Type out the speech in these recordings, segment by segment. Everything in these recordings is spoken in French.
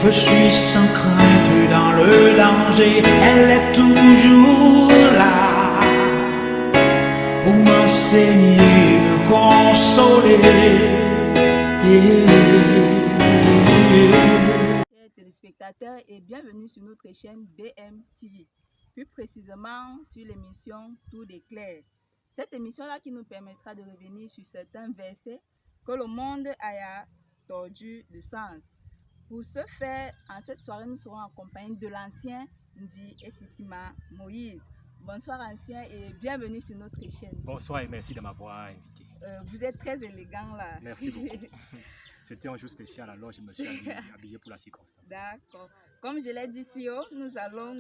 Je suis sans crainte dans le danger, elle est toujours là pour m'enseigner, me consoler. Chers téléspectateurs, et bienvenue sur notre chaîne BM TV, plus précisément sur l'émission Tout d'éclair. Cette émission-là qui nous permettra de revenir sur certains versets que le monde a tordu de sens. Pour ce faire, en cette soirée, nous serons accompagnés de l'ancien Ndi Essissima Moïse. Bonsoir ancien et bienvenue sur notre chaîne. Bonsoir et merci de m'avoir invité. Vous êtes très élégant là. Merci beaucoup. C'était un jour spécial, alors je me suis habillé pour la circonstance. D'accord. Comme je l'ai dit si haut, nous allons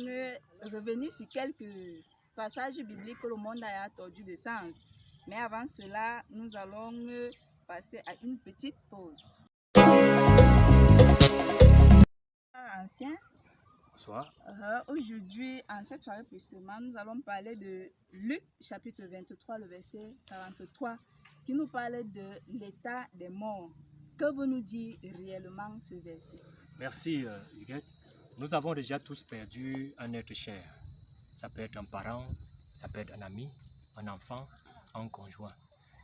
revenir sur quelques passages bibliques que le monde a tordu de sens. Mais avant cela, nous allons passer à une petite pause. Ancien. Bonsoir. Aujourd'hui, en cette soirée précisément, nous allons parler de Luc chapitre 23, le verset 43, qui nous parle de l'état des morts. Que veut nous dire réellement ce verset? Merci Huguette. Nous avons déjà tous perdu un être cher. Ça peut être un parent, ça peut être un ami, un enfant, un conjoint.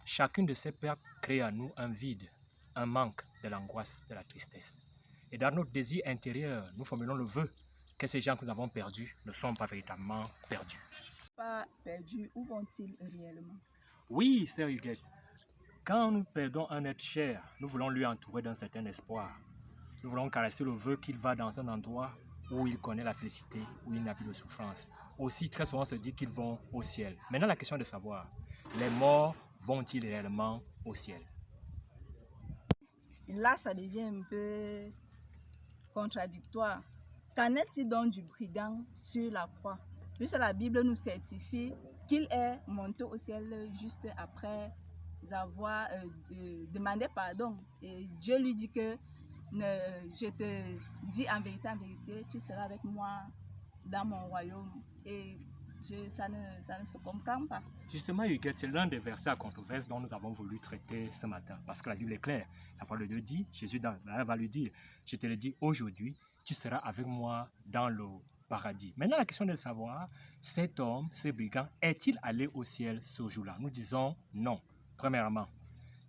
Chacune de ces pertes crée à nous un vide, un manque, de l'angoisse, de la tristesse. Et dans notre désir intérieur, nous formulons le vœu que ces gens que nous avons perdus ne sont pas véritablement perdus. Pas perdus, où vont-ils réellement? Oui, sœur Huguette. Quand nous perdons un être cher, nous voulons lui entourer d'un certain espoir. Nous voulons caresser le vœu qu'il va dans un endroit où il connaît la félicité, où il n'a plus de souffrance. Aussi, très souvent, on se dit qu'ils vont au ciel. Maintenant, la question est de savoir, les morts vont-ils réellement au ciel? Là, ça devient un peu contradictoire. Qu'en est-il donc du brigand sur la croix? Puisque la Bible nous certifie qu'il est monté au ciel juste après avoir demandé pardon. Et Dieu lui dit que je te dis en vérité, tu seras avec moi dans mon royaume. Et ça ne se comprend pas. Justement, Huguette, c'est l'un des versets à controverse dont nous avons voulu traiter ce matin. Parce que la Bible est claire. La parole de Dieu dit, Jésus va lui dire, je te le dis aujourd'hui, tu seras avec moi dans le paradis. Maintenant, la question est de savoir, cet homme, ce brigand, est-il allé au ciel ce jour-là? Nous disons non. Premièrement,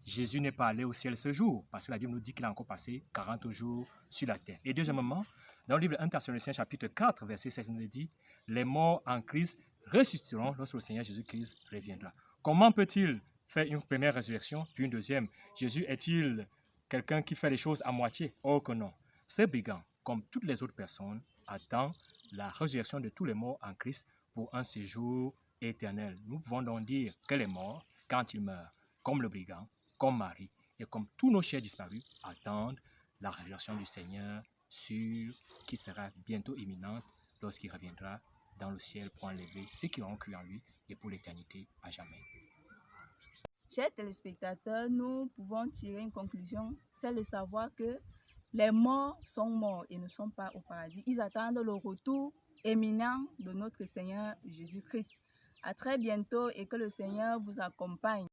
Jésus n'est pas allé au ciel ce jour, parce que la Bible nous dit qu'il a encore passé 40 jours sur la terre. Et deuxièmement, dans le livre 1 Thessaloniciens chapitre 4, verset 16, il nous dit, les morts en Christ ressusciteront lorsque le Seigneur Jésus-Christ reviendra. Comment peut-il faire une première résurrection, puis une deuxième? Jésus est-il quelqu'un qui fait les choses à moitié? Oh que non. Ce brigand, comme toutes les autres personnes, attend la résurrection de tous les morts en Christ pour un séjour éternel. Nous pouvons donc dire que les morts, quand ils meurent, comme le brigand, comme Marie, et comme tous nos chers disparus, attendent la résurrection du Seigneur sûre qui sera bientôt imminente lorsqu'il reviendra dans le ciel pour enlever ceux qui auront cru en lui et pour l'éternité à jamais. Chers téléspectateurs, nous pouvons tirer une conclusion, c'est de savoir que les morts sont morts et ne sont pas au paradis. Ils attendent le retour éminent de notre Seigneur Jésus-Christ. À très bientôt et que le Seigneur vous accompagne.